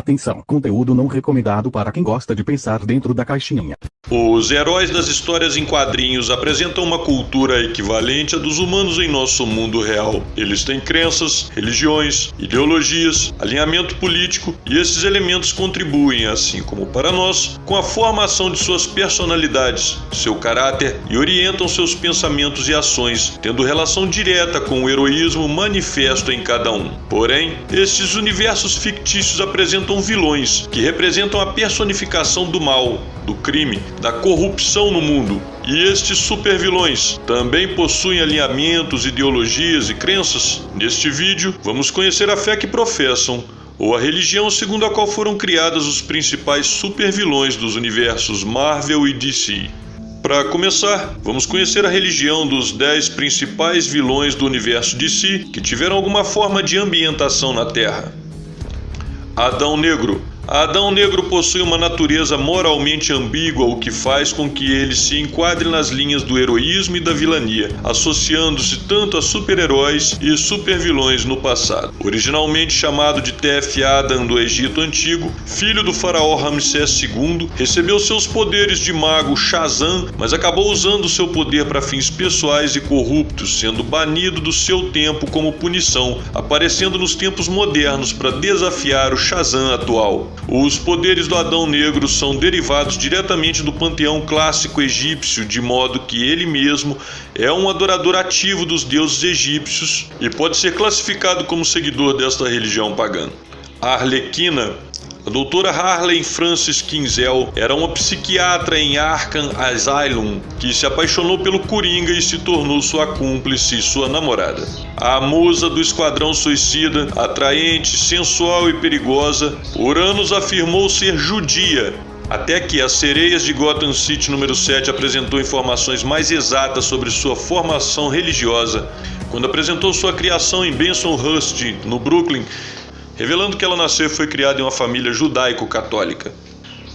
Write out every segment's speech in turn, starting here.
Atenção, conteúdo não recomendado para quem gosta de pensar dentro da caixinha. Os heróis das histórias em quadrinhos apresentam uma cultura equivalente à dos humanos em nosso mundo real. Eles têm crenças, religiões, ideologias, alinhamento político e esses elementos contribuem, assim como para nós, com a formação de suas personalidades, seu caráter e orientam seus pensamentos e ações, tendo relação direta com o heroísmo manifesto em cada um. Porém, estes universos fictícios apresentam vilões, que representam a personificação do mal, do crime, da corrupção no mundo. E estes supervilões também possuem alinhamentos, ideologias e crenças? Neste vídeo, vamos conhecer a fé que professam, ou a religião segundo a qual foram criadas os principais supervilões dos universos Marvel e DC. Para começar, vamos conhecer a religião dos 10 principais vilões do universo DC que tiveram alguma forma de ambientação na Terra. Adão Negro. Adão Negro possui uma natureza moralmente ambígua, o que faz com que ele se enquadre nas linhas do heroísmo e da vilania, associando-se tanto a super-heróis e supervilões no passado. Originalmente chamado de Tef Adam do Egito Antigo, filho do faraó Ramsés II, recebeu seus poderes de mago Shazam, mas acabou usando seu poder para fins pessoais e corruptos, sendo banido do seu tempo como punição, aparecendo nos tempos modernos para desafiar o Shazam atual. Os poderes do Adão Negro são derivados diretamente do panteão clássico egípcio, de modo que ele mesmo é um adorador ativo dos deuses egípcios e pode ser classificado como seguidor desta religião pagã. A Arlequina. A doutora Harley Frances Kinzel era uma psiquiatra em Arkham Asylum que se apaixonou pelo Coringa e se tornou sua cúmplice e sua namorada. A musa do Esquadrão Suicida, atraente, sensual e perigosa, por anos afirmou ser judia, até que as Sereias de Gotham City número 7 apresentou informações mais exatas sobre sua formação religiosa, quando apresentou sua criação em Bensonhurst, no Brooklyn, revelando que ela nasceu e foi criada em uma família judaico-católica.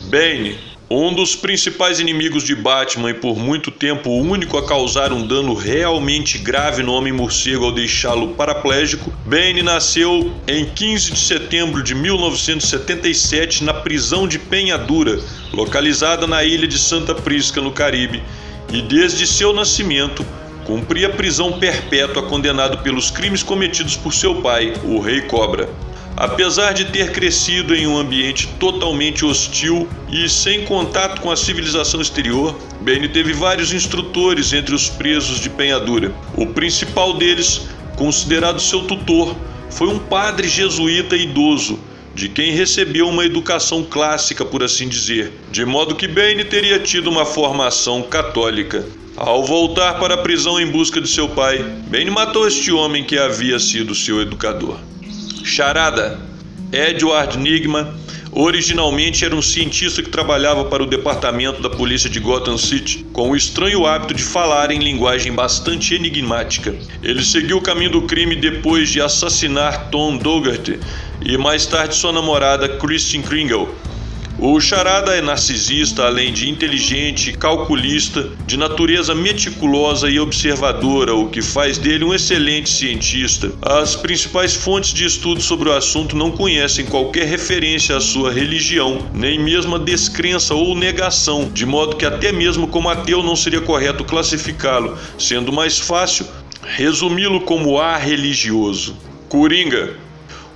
Bane, um dos principais inimigos de Batman e por muito tempo o único a causar um dano realmente grave no Homem-Morcego ao deixá-lo paraplégico, Bane nasceu em 15 de setembro de 1977 na prisão de Penhadura, localizada na ilha de Santa Prisca, no Caribe, e desde seu nascimento cumpria prisão perpétua condenado pelos crimes cometidos por seu pai, o Rei Cobra. Apesar de ter crescido em um ambiente totalmente hostil e sem contato com a civilização exterior, Bane teve vários instrutores entre os presos de Penhadura. O principal deles, considerado seu tutor, foi um padre jesuíta idoso, de quem recebeu uma educação clássica, por assim dizer, de modo que Bane teria tido uma formação católica. Ao voltar para a prisão em busca de seu pai, Bane matou este homem que havia sido seu educador. Charada. Edward Nygma originalmente era um cientista que trabalhava para o departamento da polícia de Gotham City, com o estranho hábito de falar em linguagem bastante enigmática. Ele seguiu o caminho do crime depois de assassinar Tom Dougherty e mais tarde sua namorada Christine Kringle. O Charada é narcisista, além de inteligente, calculista, de natureza meticulosa e observadora, o que faz dele um excelente cientista. As principais fontes de estudo sobre o assunto não conhecem qualquer referência à sua religião, nem mesmo a descrença ou negação, de modo que até mesmo como ateu não seria correto classificá-lo, sendo mais fácil resumi-lo como arreligioso. Coringa.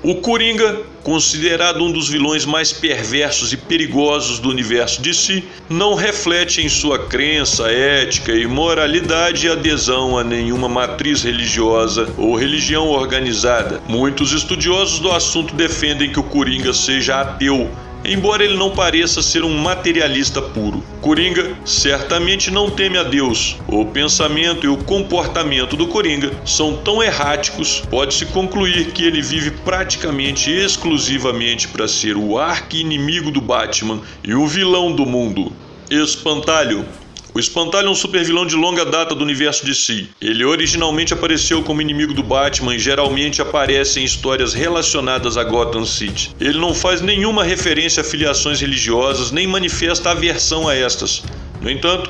O Coringa, considerado um dos vilões mais perversos e perigosos do universo DC, não reflete em sua crença, ética e moralidade adesão a nenhuma matriz religiosa ou religião organizada. Muitos estudiosos do assunto defendem que o Coringa seja ateu, embora ele não pareça ser um materialista puro. Coringa certamente não teme a Deus. O pensamento e o comportamento do Coringa são tão erráticos, pode-se concluir que ele vive praticamente exclusivamente para ser o arqui-inimigo do Batman e o vilão do mundo. Espantalho. O Espantalho é um supervilão de longa data do universo DC. Ele originalmente apareceu como inimigo do Batman e geralmente aparece em histórias relacionadas a Gotham City. Ele não faz nenhuma referência a filiações religiosas, nem manifesta aversão a estas. No entanto,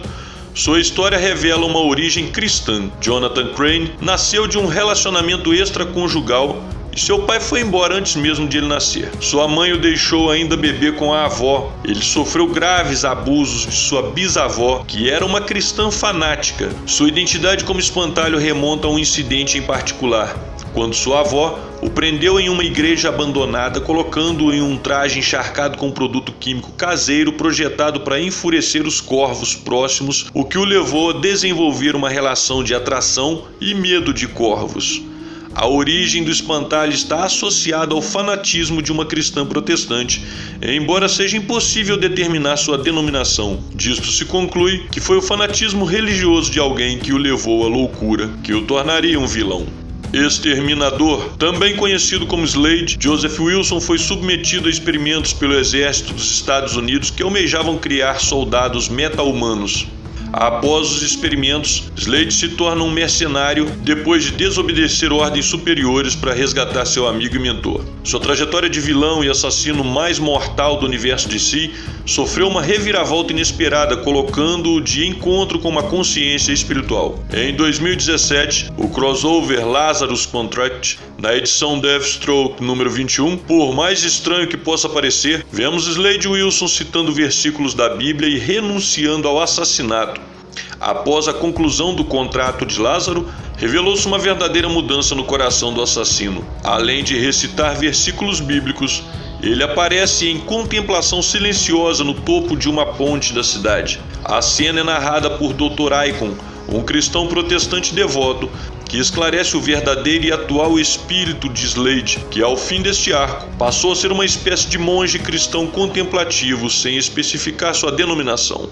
sua história revela uma origem cristã. Jonathan Crane nasceu de um relacionamento extraconjugal e seu pai foi embora antes mesmo de ele nascer. Sua mãe o deixou ainda bebê com a avó. Ele sofreu graves abusos de sua bisavó, que era uma cristã fanática. Sua identidade como espantalho remonta a um incidente em particular, quando sua avó o prendeu em uma igreja abandonada, colocando-o em um traje encharcado com um produto químico caseiro projetado para enfurecer os corvos próximos, o que o levou a desenvolver uma relação de atração e medo de corvos. A origem do espantalho está associada ao fanatismo de uma cristã protestante, embora seja impossível determinar sua denominação. Disto se conclui que foi o fanatismo religioso de alguém que o levou à loucura, que o tornaria um vilão. Exterminador, também conhecido como Slade, Joseph Wilson foi submetido a experimentos pelo exército dos Estados Unidos que almejavam criar soldados meta-humanos. Após os experimentos, Slade se torna um mercenário depois de desobedecer ordens superiores para resgatar seu amigo e mentor. Sua trajetória de vilão e assassino mais mortal do universo DC sofreu uma reviravolta inesperada, colocando-o de encontro com uma consciência espiritual. Em 2017, o crossover Lazarus Contract, na edição Deathstroke número 21, por mais estranho que possa parecer, vemos Slade Wilson citando versículos da Bíblia e renunciando ao assassinato. Após a conclusão do contrato de Lázaro, revelou-se uma verdadeira mudança no coração do assassino. Além de recitar versículos bíblicos, ele aparece em contemplação silenciosa no topo de uma ponte da cidade. A cena é narrada por Dr. Icon, um cristão protestante devoto, que esclarece o verdadeiro e atual espírito de Slade, que ao fim deste arco passou a ser uma espécie de monge cristão contemplativo, sem especificar sua denominação.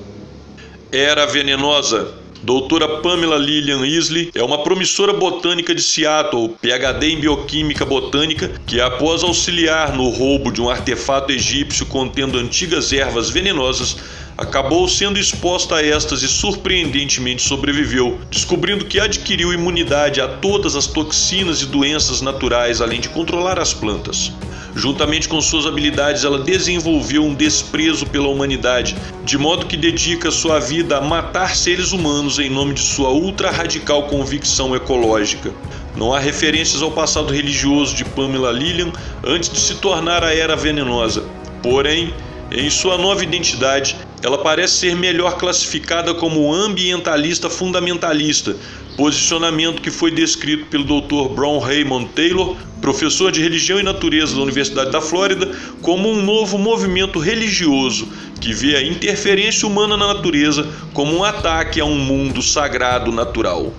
Era venenosa. Doutora Pamela Lillian Isley é uma promissora botânica de Seattle, PhD em bioquímica botânica, que após auxiliar no roubo de um artefato egípcio contendo antigas ervas venenosas, acabou sendo exposta a estas e surpreendentemente sobreviveu, descobrindo que adquiriu imunidade a todas as toxinas e doenças naturais, além de controlar as plantas. Juntamente com suas habilidades, ela desenvolveu um desprezo pela humanidade, de modo que dedica sua vida a matar seres humanos em nome de sua ultra-radical convicção ecológica. Não há referências ao passado religioso de Pamela Lillian antes de se tornar a Era Venenosa. Porém, em sua nova identidade, ela parece ser melhor classificada como ambientalista fundamentalista, posicionamento que foi descrito pelo Dr. Brown Raymond Taylor, professor de religião e natureza da Universidade da Flórida, como um novo movimento religioso que vê a interferência humana na natureza como um ataque a um mundo sagrado natural.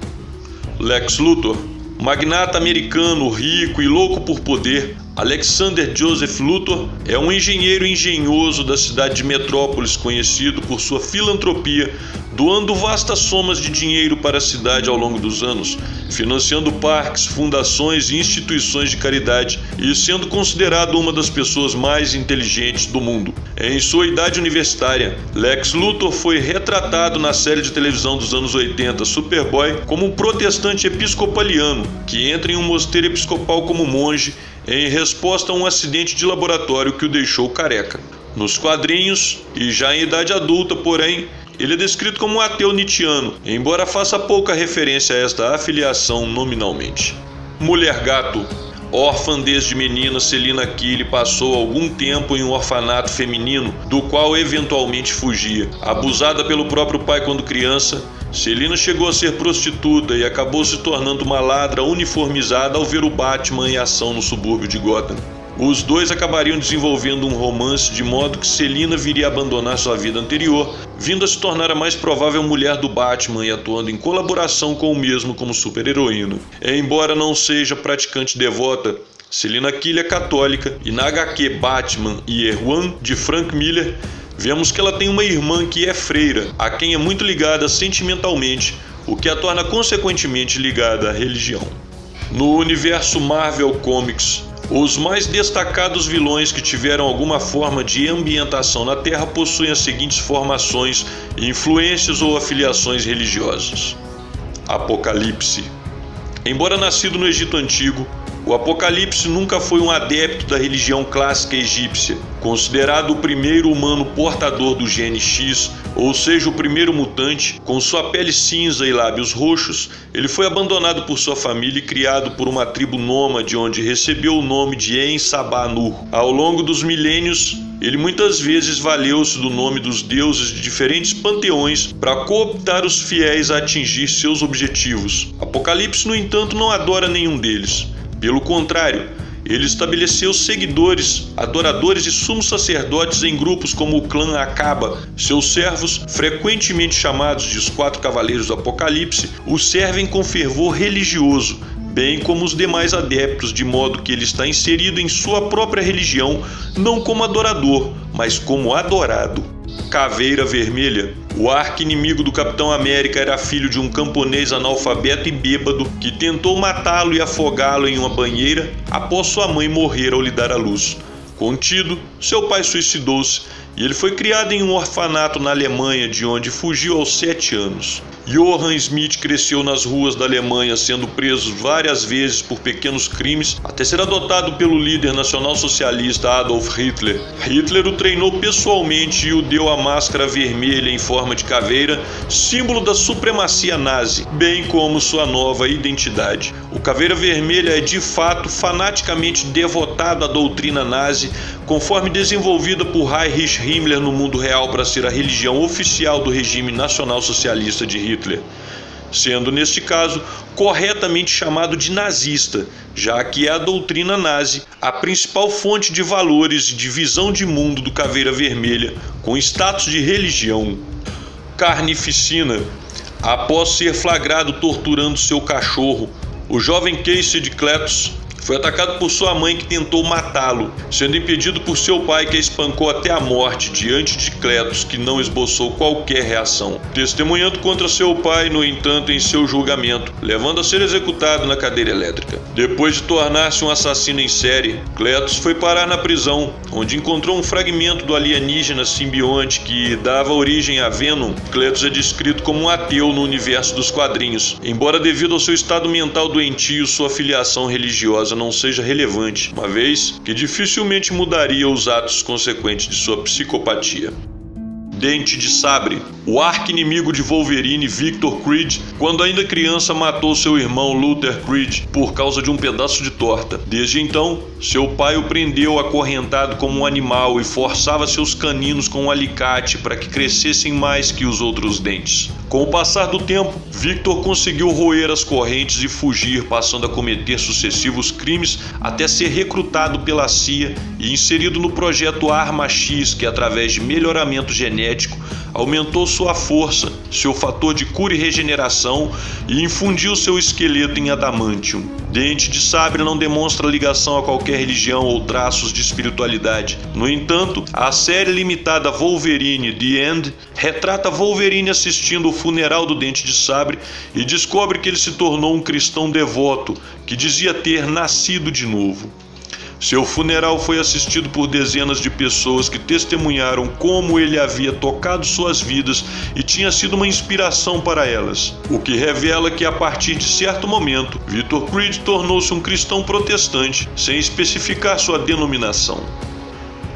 Lex Luthor, magnata americano rico e louco por poder, Alexander Joseph Luthor é um engenheiro engenhoso da cidade de Metrópolis, conhecido por sua filantropia, doando vastas somas de dinheiro para a cidade ao longo dos anos, financiando parques, fundações e instituições de caridade e sendo considerado uma das pessoas mais inteligentes do mundo. Em sua idade universitária, Lex Luthor foi retratado na série de televisão dos anos 80 Superboy como um protestante episcopaliano que entra em um mosteiro episcopal como monge em resposta a um acidente de laboratório que o deixou careca. Nos quadrinhos, e já em idade adulta, porém, ele é descrito como um ateu nietzschiano, embora faça pouca referência a esta afiliação nominalmente. Mulher Gato. Órfã desde menina, Selina Kyle passou algum tempo em um orfanato feminino, do qual eventualmente fugia. Abusada pelo próprio pai quando criança, Selina chegou a ser prostituta e acabou se tornando uma ladra uniformizada ao ver o Batman em ação no subúrbio de Gotham. Os dois acabariam desenvolvendo um romance de modo que Selina viria a abandonar sua vida anterior, vindo a se tornar a mais provável mulher do Batman e atuando em colaboração com o mesmo como super-heroína. Embora não seja praticante devota, Selina Kyle é católica e na HQ Batman Year One, de Frank Miller, vemos que ela tem uma irmã que é freira, a quem é muito ligada sentimentalmente, o que a torna consequentemente ligada à religião. No universo Marvel Comics, os mais destacados vilões que tiveram alguma forma de ambientação na Terra possuem as seguintes formações, influências ou afiliações religiosas. Apocalipse. Embora nascido no Egito Antigo, O Apocalipse nunca foi um adepto da religião clássica egípcia. Considerado o primeiro humano portador do gene X, ou seja, o primeiro mutante, com sua pele cinza e lábios roxos, ele foi abandonado por sua família e criado por uma tribo nômade onde recebeu o nome de En-Sabah-Nur. Ao longo dos milênios, ele muitas vezes valeu-se do nome dos deuses de diferentes panteões para cooptar os fiéis a atingir seus objetivos. Apocalipse, no entanto, não adora nenhum deles. Pelo contrário, ele estabeleceu seguidores, adoradores e sumos sacerdotes em grupos como o clã Aqaba. Seus servos, frequentemente chamados de os Quatro Cavaleiros do Apocalipse, o servem com fervor religioso, bem como os demais adeptos, de modo que ele está inserido em sua própria religião, não como adorador, mas como adorado. Caveira Vermelha. O arqui-inimigo do Capitão América era filho de um camponês analfabeto e bêbado que tentou matá-lo e afogá-lo em uma banheira após sua mãe morrer ao lhe dar à luz. Contudo, seu pai suicidou-se e ele foi criado em um orfanato na Alemanha, de onde fugiu aos 7 anos. Johann Smith cresceu nas ruas da Alemanha, sendo preso várias vezes por pequenos crimes, até ser adotado pelo líder nacional-socialista Adolf Hitler. Hitler o treinou pessoalmente e o deu a máscara vermelha em forma de caveira, símbolo da supremacia nazi, bem como sua nova identidade. O Caveira Vermelha é de fato fanaticamente devotado à doutrina nazi, conforme desenvolvida por Heinrich Himmler no mundo real para ser a religião oficial do regime nacional-socialista de Hitler, sendo neste caso corretamente chamado de nazista, já que é a doutrina nazi a principal fonte de valores e de visão de mundo do Caveira Vermelha, com status de religião. Carnificina. Após ser flagrado torturando seu cachorro, o jovem Casey de Cletus foi atacado por sua mãe, que tentou matá-lo, sendo impedido por seu pai, que a espancou até a morte diante de Cletus, que não esboçou qualquer reação, testemunhando contra seu pai, no entanto, em seu julgamento, levando a ser executado na cadeira elétrica. Depois de tornar-se um assassino em série, Cletus foi parar na prisão, onde encontrou um fragmento do alienígena simbionte que dava origem a Venom. Cletus é descrito como um ateu no universo dos quadrinhos, embora devido ao seu estado mental doentio, sua filiação religiosa não seja relevante, uma vez que dificilmente mudaria os atos consequentes de sua psicopatia. Dente de Sabre. O arqui-inimigo de Wolverine, Victor Creed, quando ainda criança, matou seu irmão Luther Creed por causa de um pedaço de torta. Desde então, seu pai o prendeu acorrentado como um animal e forçava seus caninos com um alicate para que crescessem mais que os outros dentes. Com o passar do tempo, Victor conseguiu roer as correntes e fugir, passando a cometer sucessivos crimes até ser recrutado pela CIA e inserido no projeto Arma X, que através de melhoramento genético aumentou sua força, seu fator de cura e regeneração e infundiu seu esqueleto em adamantium. Dente de Sabre não demonstra ligação a qualquer religião ou traços de espiritualidade. No entanto, a série limitada Wolverine The End retrata Wolverine assistindo o funeral do Dente de Sabre e descobre que ele se tornou um cristão devoto que dizia ter nascido de novo. Seu funeral foi assistido por dezenas de pessoas que testemunharam como ele havia tocado suas vidas e tinha sido uma inspiração para elas, o que revela que a partir de certo momento, Victor Creed tornou-se um cristão protestante, sem especificar sua denominação.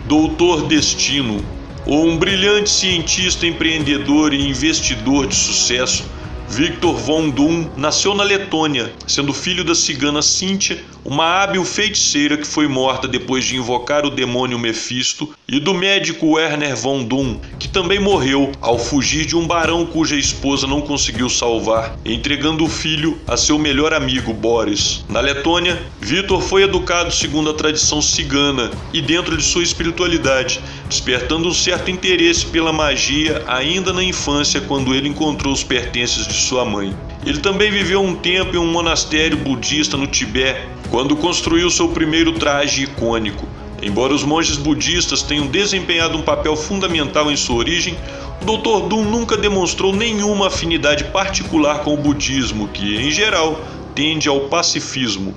Doutor Destino. Um brilhante cientista, empreendedor e investidor de sucesso, Victor Von Doom nasceu na Letônia, sendo filho da cigana Cynthia, uma hábil feiticeira que foi morta depois de invocar o demônio Mefisto, e do médico Werner Von Doom, que também morreu ao fugir de um barão cuja esposa não conseguiu salvar, entregando o filho a seu melhor amigo Boris. Na Letônia, Victor foi educado segundo a tradição cigana e dentro de sua espiritualidade, despertando um certo interesse pela magia ainda na infância, quando ele encontrou os pertences de sua mãe. Ele também viveu um tempo em um monastério budista no Tibete, quando construiu seu primeiro traje icônico. Embora os monges budistas tenham desempenhado um papel fundamental em sua origem, o Dr. Doom nunca demonstrou nenhuma afinidade particular com o budismo, que, em geral, tende ao pacifismo.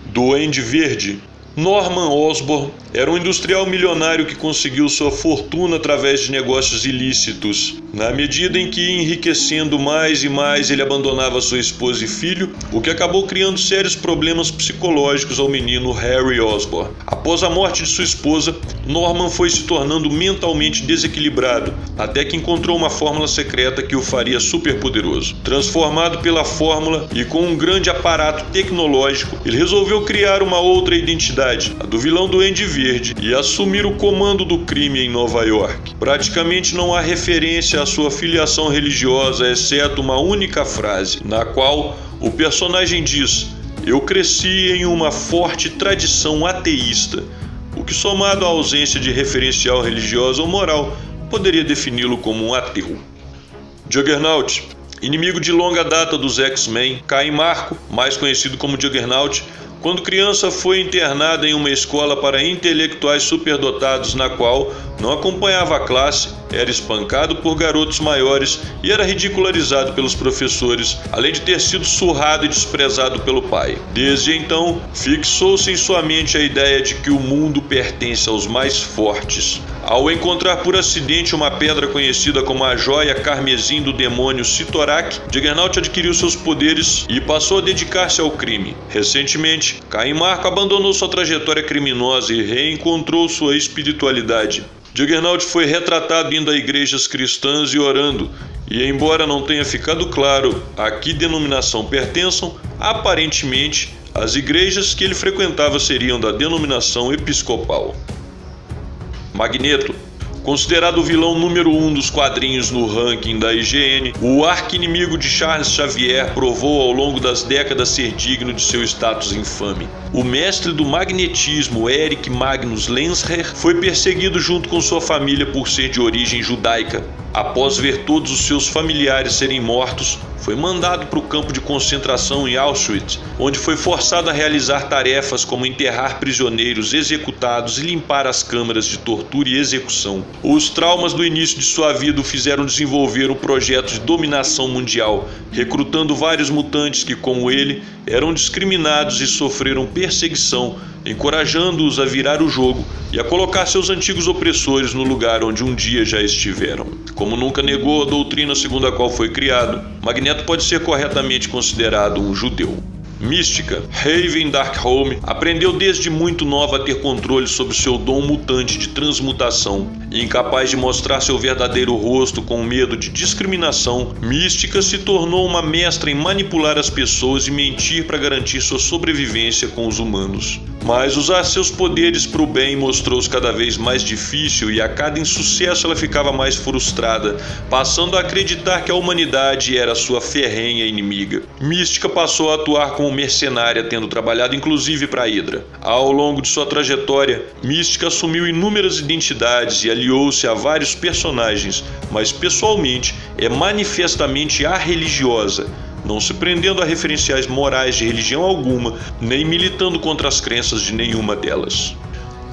Duende Verde. Norman Osborn era um industrial milionário que conseguiu sua fortuna através de negócios ilícitos. Na medida em que ia enriquecendo mais e mais, ele abandonava sua esposa e filho, o que acabou criando sérios problemas psicológicos ao menino Harry Osborn. Após a morte de sua esposa, Norman foi se tornando mentalmente desequilibrado, até que encontrou uma fórmula secreta que o faria superpoderoso. Transformado pela fórmula e com um grande aparato tecnológico, ele resolveu criar uma outra identidade, a do vilão Duende Verde, e assumir o comando do crime em Nova York. Praticamente não há referência à sua filiação religiosa, exceto uma única frase, na qual o personagem diz: "Eu cresci em uma forte tradição ateísta", o que, somado à ausência de referencial religioso ou moral, poderia defini-lo como um ateu. Juggernaut, inimigo de longa data dos X-Men, Caim Marko, mais conhecido como Juggernaut, quando criança foi internado em uma escola para intelectuais superdotados na qual não acompanhava a classe, era espancado por garotos maiores e era ridicularizado pelos professores, além de ter sido surrado e desprezado pelo pai. Desde então, fixou-se em sua mente a ideia de que o mundo pertence aos mais fortes. Ao encontrar por acidente uma pedra conhecida como a joia carmesim do demônio Sitorak, Juggernaut adquiriu seus poderes e passou a dedicar-se ao crime. Recentemente, Caim Marko abandonou sua trajetória criminosa e reencontrou sua espiritualidade. Juggernaut foi retratado indo a igrejas cristãs e orando, e embora não tenha ficado claro a que denominação pertençam, aparentemente as igrejas que ele frequentava seriam da denominação episcopal. Magneto, considerado o vilão número 1 dos quadrinhos no ranking da IGN, o arqui-inimigo de Charles Xavier provou ao longo das décadas ser digno de seu status infame. O mestre do magnetismo, Eric Magnus Lensher, foi perseguido junto com sua família por ser de origem judaica. Após ver todos os seus familiares serem mortos, foi mandado para o campo de concentração em Auschwitz, onde foi forçado a realizar tarefas como enterrar prisioneiros executados e limpar as câmaras de tortura e execução. Os traumas do início de sua vida o fizeram desenvolver um projeto de dominação mundial, recrutando vários mutantes que, como ele, eram discriminados e sofreram perseguição, encorajando-os a virar o jogo e a colocar seus antigos opressores no lugar onde um dia já estiveram. Como nunca negou a doutrina segundo a qual foi criado, Magneto pode ser corretamente considerado um judeu. Mística, Raven Darkholme, aprendeu desde muito nova a ter controle sobre seu dom mutante de transmutação. Incapaz de mostrar seu verdadeiro rosto com medo de discriminação, Mística se tornou uma mestra em manipular as pessoas e mentir para garantir sua sobrevivência com os humanos. Mas usar seus poderes para o bem mostrou-se cada vez mais difícil e a cada insucesso ela ficava mais frustrada, passando a acreditar que a humanidade era sua ferrenha inimiga. Mística passou a atuar como mercenária, tendo trabalhado inclusive para a Hydra. Ao longo de sua trajetória, Mística assumiu inúmeras identidades e aliou-se a vários personagens, mas pessoalmente é manifestamente arreligiosa, não se prendendo a referenciais morais de religião alguma, nem militando contra as crenças de nenhuma delas.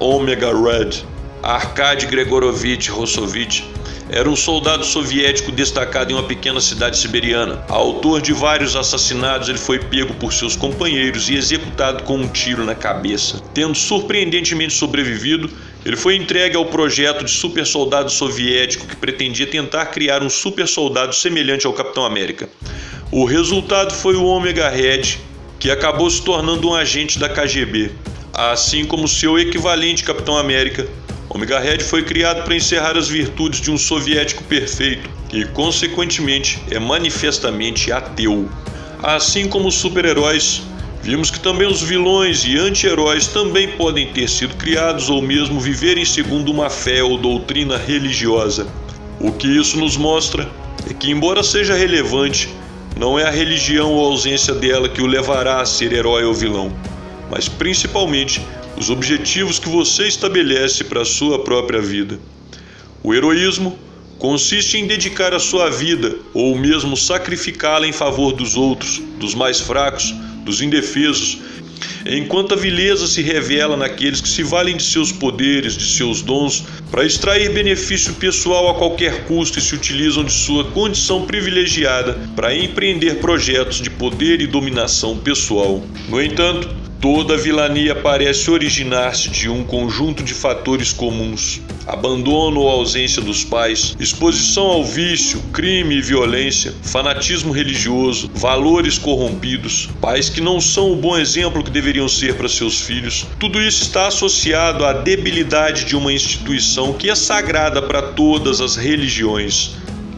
Omega Red, Arkady Gregorovich Rossovich, era um soldado soviético destacado em uma pequena cidade siberiana. Autor de vários assassinatos, ele foi pego por seus companheiros e executado com um tiro na cabeça. Tendo surpreendentemente sobrevivido, ele foi entregue ao projeto de super soldado soviético que pretendia tentar criar um super soldado semelhante ao Capitão América. O resultado foi o Omega Red, que acabou se tornando um agente da KGB. Assim como seu equivalente Capitão América, Omega Red foi criado para encerrar as virtudes de um soviético perfeito e, consequentemente, é manifestamente ateu. Assim como os super-heróis, vimos que também os vilões e anti-heróis também podem ter sido criados ou mesmo viverem segundo uma fé ou doutrina religiosa. O que isso nos mostra é que, embora seja relevante, não é a religião ou a ausência dela que o levará a ser herói ou vilão, mas principalmente os objetivos que você estabelece para a sua própria vida. O heroísmo consiste em dedicar a sua vida ou mesmo sacrificá-la em favor dos outros, dos mais fracos, dos indefesos, enquanto a vileza se revela naqueles que se valem de seus poderes, de seus dons, para extrair benefício pessoal a qualquer custo e se utilizam de sua condição privilegiada para empreender projetos de poder e dominação pessoal. No entanto, Toda vilania parece originar-se de um conjunto de fatores comuns: abandono ou ausência dos pais, exposição ao vício, crime e violência, fanatismo religioso, valores corrompidos, pais que não são o bom exemplo que deveriam ser para seus filhos. Tudo isso está associado à debilidade de uma instituição que é sagrada para todas as religiões: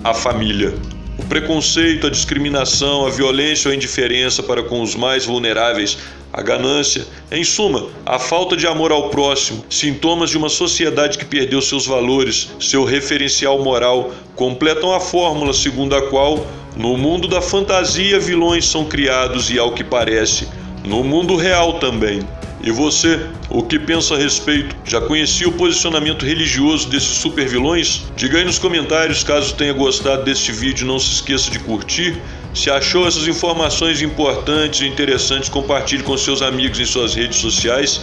a família. O preconceito, a discriminação, a violência ou a indiferença para com os mais vulneráveis, a ganância, em suma, a falta de amor ao próximo, sintomas de uma sociedade que perdeu seus valores, seu referencial moral, completam a fórmula segundo a qual, no mundo da fantasia, vilões são criados e, ao que parece, no mundo real também. E você, o que pensa a respeito? Já conhecia o posicionamento religioso desses supervilões? Diga aí nos comentários. Caso tenha gostado deste vídeo, não se esqueça de curtir. Se achou essas informações importantes e interessantes, compartilhe com seus amigos em suas redes sociais.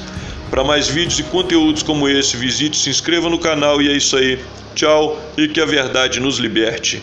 Para mais vídeos e conteúdos como esse, visite, se inscreva no canal e é isso aí. Tchau e que a verdade nos liberte.